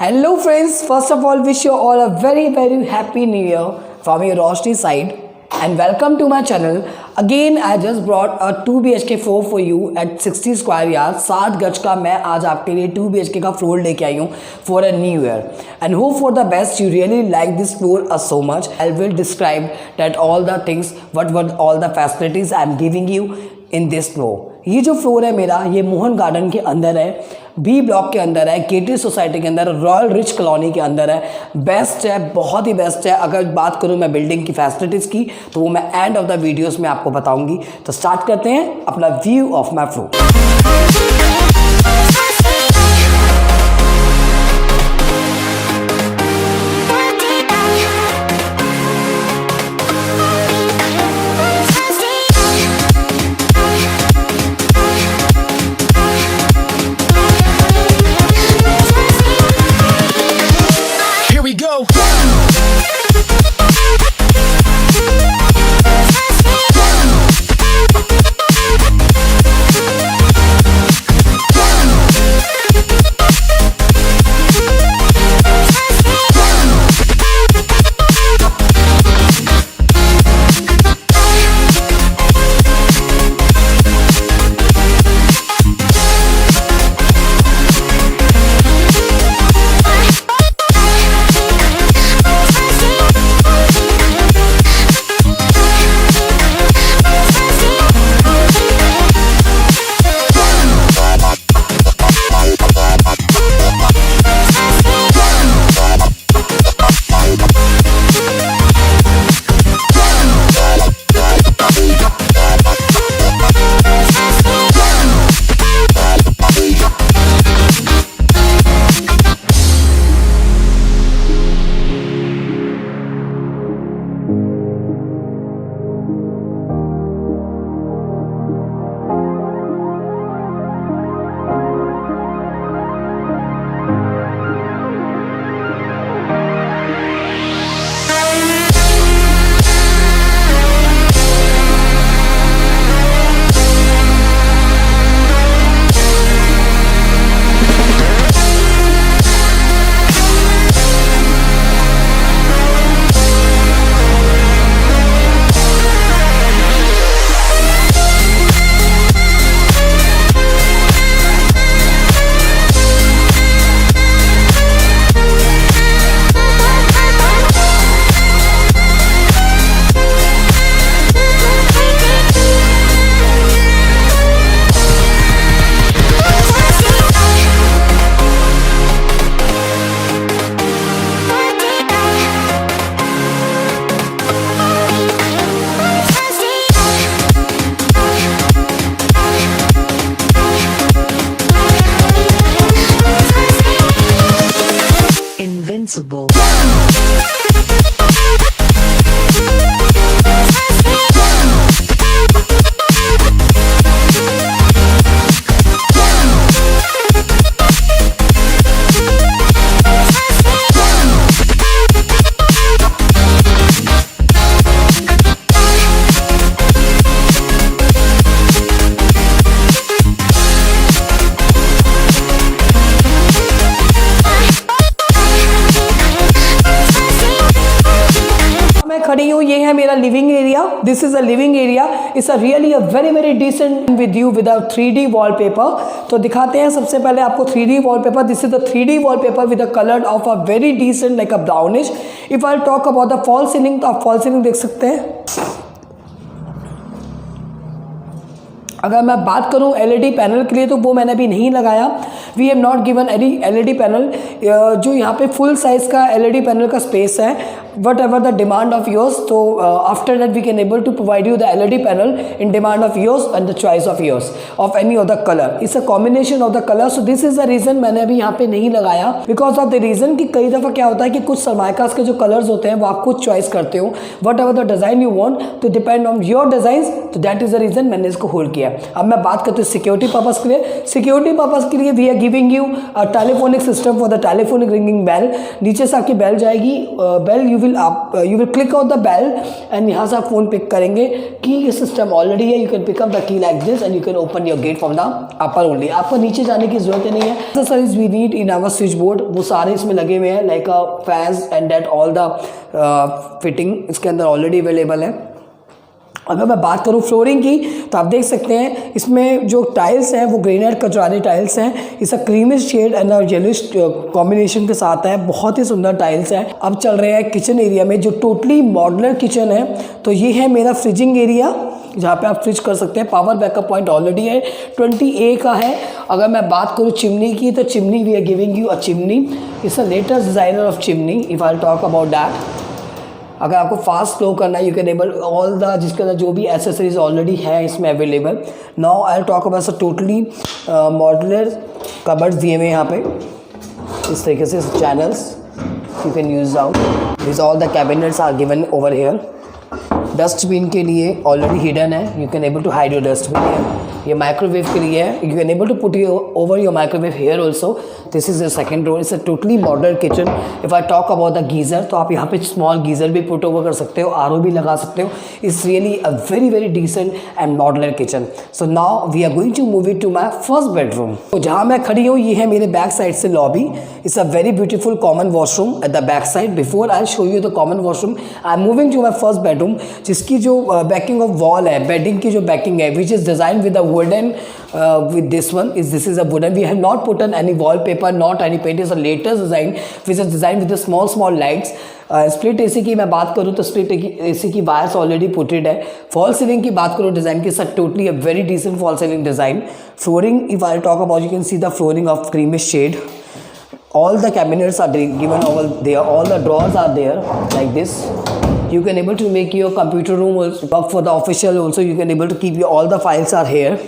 Hello friends, first of all wish you all a very happy new year from your Roshni side and welcome to my channel. Again I just brought a 2 BHK floor for you at 60 square yards. 7 गज का मैं आज आपके लिए 2 BHK का floor लेके आई हूँ for a new year and hope for the best. You really like this floor so much. I will describe that all the things, what all the facilities I am giving you in this floor. ये जो floor है मेरा, ये Mohan garden के अंदर है, B block के अंदर है, केटी सोसाइटी के अंदर, रॉयल रिच कॉलोनी के अंदर है। बेस्ट है, बहुत ही बेस्ट है। अगर बात करूँ मैं बिल्डिंग की फैसिलिटीज़ की तो वो मैं एंड ऑफ द वीडियोस में आपको बताऊंगी। तो स्टार्ट करते हैं अपना view of my floor. Invincible. खड़ी हूँ, ये है मेरा living area. This is a living area. It's a really a very decent with you with a 3D wallpaper. तो दिखाते हैं सबसे पहले आपको 3D wallpaper. This is the 3D wallpaper with a colour of a very decent like a brownish. If I talk about the fall ceiling, तो आप fall ceiling देख सकते हैं। अगर मैं बात करूं LED पैनल के लिए तो वो मैंने अभी नहीं लगाया। We have not given any LED panel. जो यहाँ पे फुल साइज़ का LED पैनल का स्पेस है, whatever the demand of yours. तो after that we can able to provide you the LED panel in demand of yours and the choice of yours of any of the colour. It's a combination of the colour. So this is the reason मैंने अभी यहाँ पे नहीं लगाया, because of the reason कि कई दफ़ा क्या होता है कि कुछ सरमाइकास के जो कलर्स होते हैं वो आप खुद चॉइस करते हो। Whatever the design you want to depend on your design. तो दैट इज़ द रीज़न मैंने इसको होल्ड किया। अब मैं बात करती हूँ सिक्योरिटी पर्पज़ के लिए। सिक्योरिटी पर्पज़ के लिए we are giving you a telephonic system for the telephonic ringing bell. नीचे से आपकी बेल जाएगी, bell you you will click on the bell and यहाँ से आप फ़ोन पिक करेंगे। की सिस्टम ऑलरेडी है, you can pick up the key like this and you can open your gate from the upper only. आपको नीचे जाने की जरूरत ही नहीं है। Accessories we need in our switch board वो सारे इसमें लगे हुए हैं, like fans and that all the fitting इसके अंदर ऑलरेडी अवेलेबल है। अगर मैं बात करूं फ्लोरिंग की तो आप देख सकते हैं इसमें जो टाइल्स हैं वो ग्रेनाइट कचरानी टाइल्स हैं। इसका creamish shade and yellowish combination के साथ है, बहुत ही सुंदर टाइल्स हैं। अब चल रहे हैं किचन एरिया में जो टोटली मॉड्यूलर किचन है। तो ये है मेरा फ्रिजिंग एरिया जहाँ पे आप फ्रिज कर सकते हैं। पावर बैकअप पॉइंट ऑलरेडी है, 20A का है। अगर मैं बात करूँ चिमनी की तो chimney we are giving you a chimney, it's a latest designer of chimney if I talk about that. अगर आपको फास्ट फ्लो करना है you can able all the जिसके अंदर जो भी एसेसरीज ऑलरेडी है इसमें available. Now I talk about a totally modular cupboards दिए हुए यहाँ पे इस तरीके से channels you can use out. This all the cabinets are given over hair. Dustbin के लिए ऑलरेडी हिडन है, you can able to hide your dustbin here. ये माइक्रोवेव के लिए है, you can able to put over your microwave here also. This is the second door, it's a totally modern kitchen. If I talk about the geyser तो आप यहाँ पे small geyser भी put over कर सकते हो, आरओ भी लगा सकते हो। It's really a very very decent and modeller kitchen. So now we are going to move it to my first bedroom. तो जहाँ मैं खड़ी हूँ ये है मेरे बैक साइड से lobby. It's a very beautiful common washroom at the back side. Before I show you the common washroom I am moving to my first bedroom, जिसकी जो बैकिंग ऑफ वॉल है, बेडिंग की जो backing है which is design with a wooden with this one is this is a wooden. We have not put on any wallpaper, not any paint. It's a latest design which is designed with the small lights. Split AC की मैं बात करूँ तो split AC की wires already putted है। Fall ceiling की बात करूँ डिज़ाइन की, sir totally a very decent fall ceiling design. Flooring if I talk about you can see the flooring of creamish shade. All the cabinets are given over there, all the drawers are there like this. You can able to make your computer room also work for the official also. You can able to keep your all the files are here.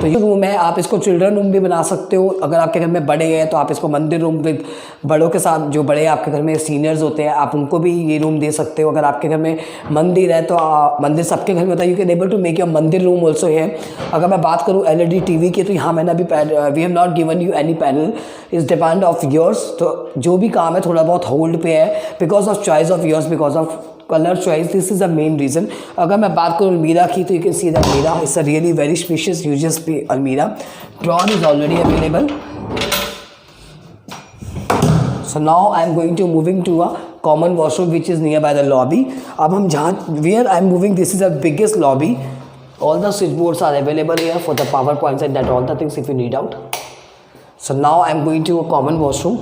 तो ये room है, आप इसको children room भी बना सकते हो। अगर आपके घर में बड़े हैं तो आप इसको मंदिर रूम विद बड़ों के साथ, जो बड़े आपके घर में सीनियर्स होते हैं आप उनको भी ये रूम दे सकते हो। अगर आपके घर में मंदिर है तो मंदिर सबके घर में होता है, you can able to make your mandir room also है। अगर मैं बात करूँ LED TV की तो यहाँ मैंने अभी we have not given you any panel, is depend of yours. तो जो भी काम है थोड़ा बहुत होल्ड पे है because of choice of yours, because of colour choice, this is the main reason. अगर मैं बात करूँ अलमीरा की तो यू कैन सी द अलमीरा, it's a really very spacious users पे अलमीरा। Drawer is already available. So now I am going to moving to a common washroom which is near by the lobby. अब हम जहाँ where I am moving, this is the biggest lobby. All the switch boards are available here for the power points and that all the things if you need out. So now I am going to a common washroom.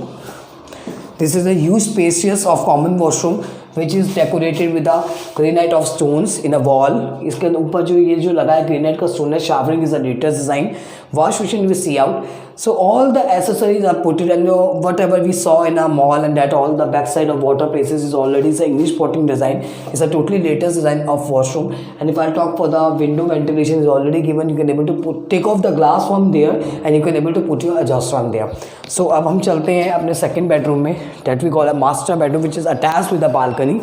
This is a huge spacious of common washroom which is decorated with a granite of stones in a wall. इसके ऊपर जो ये जो लगा है granite का stone है। Showering is a latest design. Wash basin we see out. So all the accessories are put it, and whatever we saw in our mall and that all the backside of water places is already the English potting design. It's a totally latest design of washroom. And if I talk for the window ventilation is already given. You can able to take off the glass from there and you can able to put your exhaust fan there. So अब हम चलते हैं अपने second bedroom में, that we call a master bedroom which is attached with a balcony.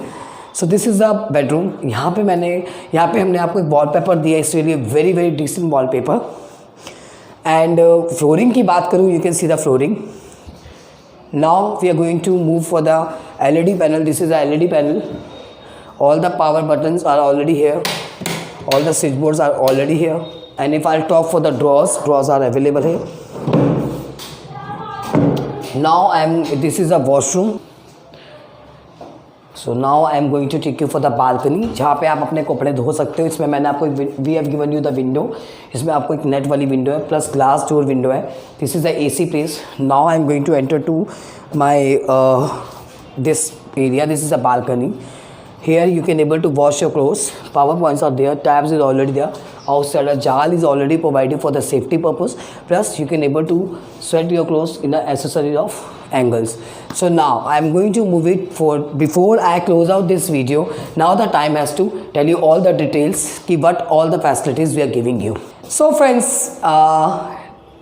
So this is the bedroom. यहाँ पे हमने आपको एक वॉलपेपर दिया, it's really very very decent wallpaper. And flooring की बात करूँ, you can see the flooring. Now we are going to move for the LED panel. This is the LED panel. All the power buttons are already here, all the switch boards are already here. And if I talk for the drawers are available here. Now this is a washroom. So now I am going to take you for the balcony, जहाँ पे आप अपने कपड़े धो सकते हो। इसमें मैंने आपको we have given you the window, इसमें आपको एक नेट वाली विंडो है प्लस ग्लास डोर विंडो है। This is the AC place. Now I am going to enter to my this area. This is a balcony. Here you can able to wash your clothes. Power points are there. Tabs is already there. Outside a jar is already provided for the safety purpose. Plus you can able to sweat your clothes in the accessory of angles. So now I am going to move it for before I close out this video. Now the time has to tell you all the details. What all the facilities we are giving you. So friends,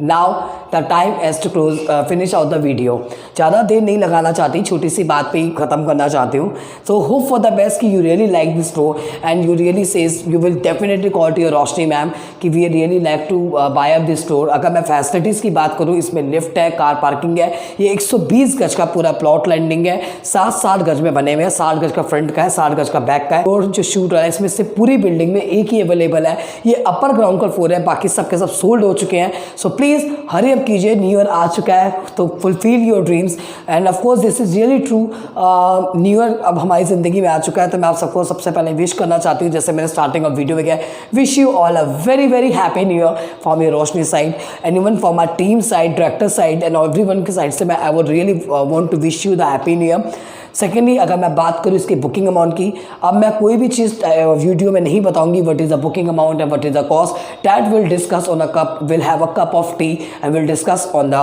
now the time has to close finish out the video. ज़्यादा देर नहीं लगाना चाहती, छोटी सी बात पे ही ख़त्म करना चाहती हूँ। So hope for the best कि you really like this store and you really says you will definitely call to your Roshni ma'am कि we really like to buy up this store. अगर मैं फैसिलिटीज़ की बात करूँ, इसमें लिफ्ट है, car parking है, ये 120 गज का पूरा प्लॉट लैंडिंग है, 60 गज में बने हुए हैं, 60 गज का फ्रंट का है, 60 गज का बैक का है। और जो शूट रहा है इसमें से पूरी बिल्डिंग में एक ही अवेलेबल है, ये अपर ग्राउंड का फ्लोर है, बाकी सब के सब सोल्ड हो चुके हैं। सो प्लीज़ हरी अप कीजिए, न्यू ईयर आ चुका है तो fulfil your dreams end of course this is really true. New year अब हमारी ज़िंदगी में आ चुका है, तो मैं आप सबको सबसे पहले विश करना चाहती हूँ, जैसे मैंने स्टार्टिंग ऑफ वीडियो में किया, wish you all a very very happy new year from your Roshni side and even from my team side, director side and everyone की साइड से मैं I would really want to wish you the happy new year. Secondly, अगर मैं बात करूँ इसकी booking amount की, अब मैं कोई भी चीज़ वीडियो में नहीं बताऊंगी what is the booking amount and what is the cost, that will discuss on a cup, will have a cup of T and will discuss on the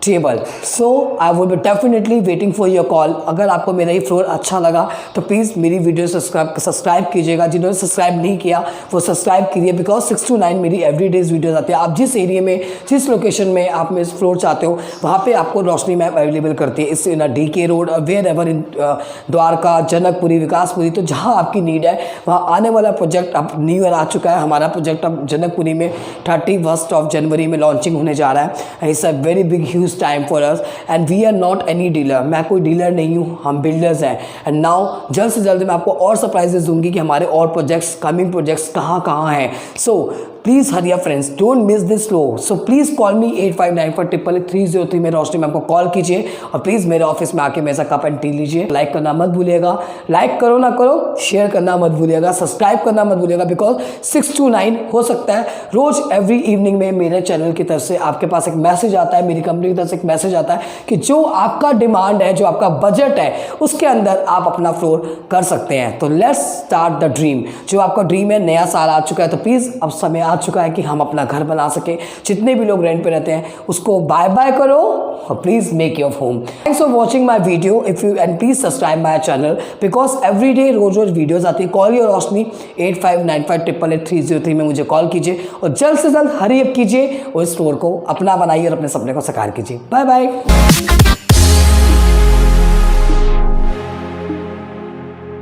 table. So I will be definitely waiting for your call. अगर आपको मेरा ये floor अच्छा लगा तो please मेरी video subscribe कीजिएगा। जिन्होंने सब्सक्राइब नहीं किया वो सब्सक्राइब कीजिए, बिकॉज 6 to 9 मेरी एवरीडेज वीडियोज आती है। आप जिस एरिया में, जिस लोकेशन में आप मेरे फ्लोर चाहते हो, वहाँ पे आपको रोशनी मैप अवेलेबल करती है। इस in DK road, wherever in Dwarka, Janakpuri, Vikaspuri, तो जहाँ आपकी नीड है वहाँ आने वाला प्रोजेक्ट अब न्यू ईयर आ चुका है। हमारा प्रोजेक्ट अब जनकपुरी में 31 जनवरी में लॉन्चिंग होने जा रहा है। It's a very big huge time for us and we are not any dealer. मैं कोई डीलर नहीं हूँ, हम बिल्डर्स हैं। एंड नाउ जल्द से जल्द मैं आपको और सरप्राइजेस दूंगी कि हमारे और प्रोजेक्ट्स, कमिंग प्रोजेक्ट्स कहाँ कहाँ हैं। So please hurry up friends, don't miss this flow. So please call मी 8594883303 में रोशनी मैम को कॉल कीजिए और प्लीज़ मेरे ऑफिस में आके मेरे साथ कप एंड टी लीजिए। लाइक करना मत भूलिएगा, लाइक करो ना करो, शेयर करना मत भूलिएगा, सब्सक्राइब करना मत भूलिएगा, बिकॉज 6 to 9 हो सकता है रोज़ एवरी इवनिंग में मेरे चैनल की तरफ से आपके पास एक मैसेज आता है, मेरी कंपनी की तरफ से एक मैसेज आता है कि जो आपका डिमांड है, जो आपका बजट है, उसके अंदर आप अपना फ्लोर कर सकते हैं। तो लेट्स स्टार्ट द ड्रीम। जो आपका ड्रीम है, नया साल आ चुका है, तो प्लीज़ अब समय आ चुका है कि हम अपना घर बना सके। जितने भी लोग रेंट पे रहते हैं उसको बाय बाय करो और please make your home. Thanks for watching my video if you and please subscribe my channel, because every day रोज़ वीडियोज़ आती है। कॉल योर रोशनी 8595883303 में मुझे कॉल कीजिए और जल्द से जल्द हरी अप कीजिए और स्टोर को अपना बनाइए और अपने सपने को साकार कीजिए। Bye bye.